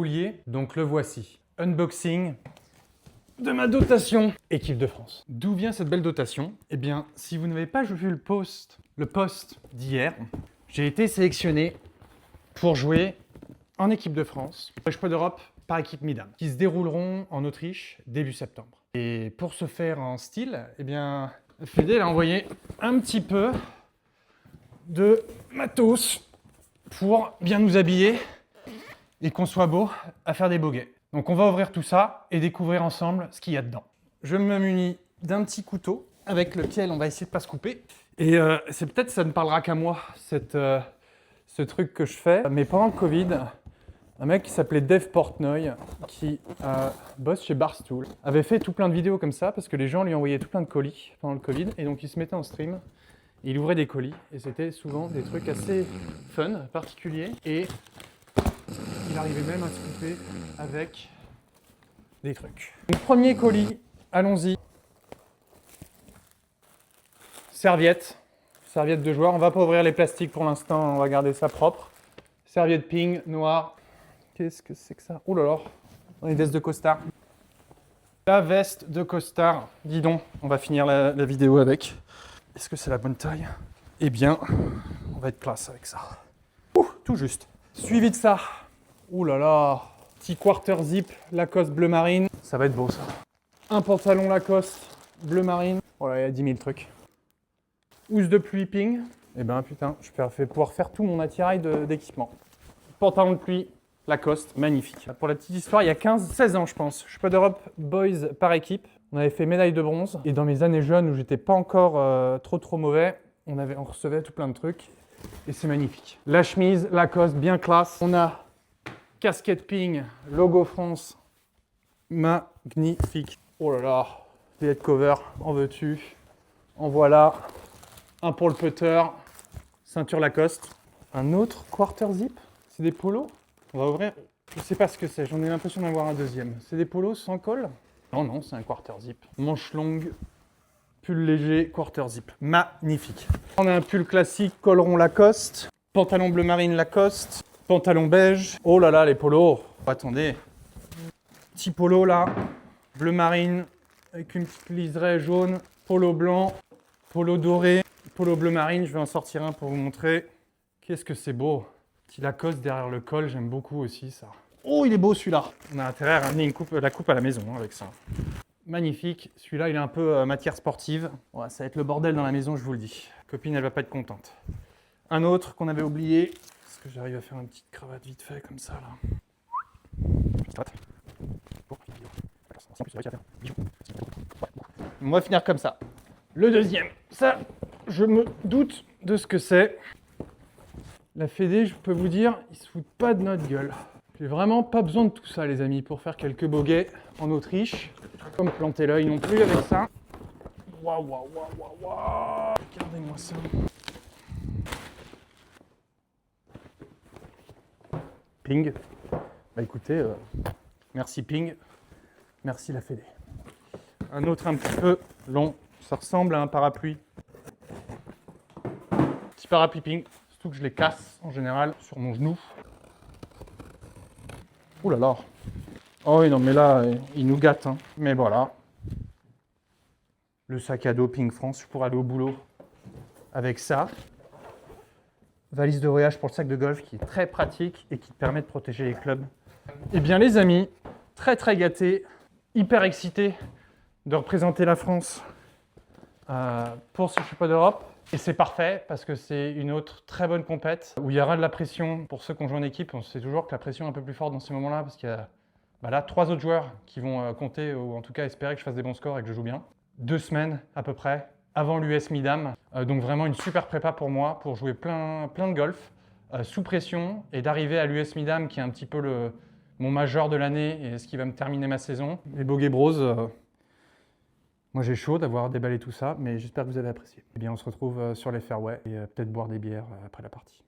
vouliez, donc le voici. Unboxing de ma dotation équipe de France. D'où vient cette belle dotation? Eh bien, si vous n'avez pas vu le post d'hier, j'ai été sélectionné pour jouer en équipe de France, les Championnats d'Europe par équipe Midam, qui se dérouleront en Autriche début septembre. Et pour ce faire en style, eh bien, la Fédé a envoyé un petit peu de matos pour bien nous habiller et qu'on soit beau à faire des bogeys. Donc on va ouvrir tout ça et découvrir ensemble ce qu'il y a dedans. Je me munis d'un petit couteau avec lequel on va essayer de ne pas se couper. Et c'est peut-être ça ne parlera qu'à moi, ce truc que je fais. Mais pendant le Covid, un mec qui s'appelait Dave Portnoy, qui bosse chez Barstool, avait fait tout plein de vidéos comme ça parce que les gens lui envoyaient tout plein de colis pendant le Covid. Et donc il se mettait en stream, et il ouvrait des colis et c'était souvent des trucs assez fun, particuliers. Et il arrivait même à se couper avec des trucs. Donc, premier colis, allons-y. Serviette de joueur. On va pas ouvrir les plastiques pour l'instant, on va garder ça propre. Serviette Ping, noire. Qu'est-ce que c'est que ça? Oh là là, une veste de costard. La veste de costard, dis donc, on va finir la vidéo avec. Est-ce que c'est la bonne taille? Eh bien, on va être classe avec ça. Ouh, tout juste. Suivi de ça, ouh là là, petit quarter zip Lacoste bleu marine. Ça va être beau ça. Un pantalon Lacoste bleu marine. Voilà, il y a 10 000 trucs. Housse de pluie Ping. Eh ben putain, je vais pouvoir faire tout mon attirail d'équipement. Pantalon de pluie Lacoste, magnifique. Pour la petite histoire, il y a 15-16 ans je pense, Championnat d'Europe Boys par équipe. On avait fait médaille de bronze. Et dans mes années jeunes où j'étais pas encore trop mauvais, on recevait tout plein de trucs. Et c'est magnifique. La chemise Lacoste, bien classe. On a casquette Ping, logo France, magnifique. Oh là là, les head cover, en veux-tu? En voilà. Un pour le putter, ceinture Lacoste. Un autre quarter zip, c'est des polos. On va ouvrir, je sais pas ce que c'est, j'en ai l'impression d'en avoir un deuxième. C'est des polos sans col? Non, c'est un quarter zip. Manche longue, pull léger, quarter zip. Magnifique. On a un pull classique, col rond Lacoste, pantalon bleu marine Lacoste, pantalon beige. Oh là là, les polos. Oh, attendez. Petit polo là, bleu marine, avec une petite liserée jaune, polo blanc, polo doré, polo bleu marine. Je vais en sortir un pour vous montrer. Qu'est-ce que c'est beau. Petit Lacoste derrière le col, j'aime beaucoup aussi ça. Oh, il est beau celui-là. On a intérêt à ramener la coupe à la maison avec ça. Magnifique. Celui-là, il est un peu matière sportive. Ouais, ça va être le bordel dans la maison, je vous le dis. Copine, elle va pas être contente. Un autre qu'on avait oublié. Est-ce que j'arrive à faire une petite cravate vite fait comme ça là? On va finir comme ça. Le deuxième, ça, je me doute de ce que c'est. La Fédé, je peux vous dire, ils se foutent pas de notre gueule. J'ai vraiment pas besoin de tout ça, les amis, pour faire quelques bogeys en Autriche. Pas me planter l'œil non plus avec ça. Waouh, waouh, waouh, waouh, waouh. Regardez-moi ça. Ping. Bah écoutez, merci Ping. Merci la Fédé. Un autre un petit peu long. Ça ressemble à un parapluie. Petit parapluie Ping. Surtout que je les casse en général sur mon genou. Ouh là là. Oh oui, non, mais là, il nous gâte. Hein. Mais voilà. Le sac à dos Ping France, je pourrais aller au boulot avec ça. Valise de voyage pour le sac de golf qui est très pratique et qui te permet de protéger les clubs. Eh bien, les amis, très gâté, hyper excité de représenter la France pour ce championnat d'Europe. Et c'est parfait parce que c'est une autre très bonne compète où il y aura de la pression. Pour ceux qui ont joué en équipe, on sait toujours que la pression est un peu plus forte dans ces moments-là parce qu'il y a là 3 autres joueurs qui vont compter ou en tout cas espérer que je fasse des bons scores et que je joue bien. 2 semaines à peu près avant l'US Midam. Donc vraiment une super prépa pour moi pour jouer plein de golf sous pression et d'arriver à l'US Midam qui est un petit peu mon major de l'année et ce qui va me terminer ma saison. Les Bogey Bros. Moi j'ai chaud d'avoir déballé tout ça, mais j'espère que vous avez apprécié. Eh bien on se retrouve sur les fairways et peut-être boire des bières après la partie.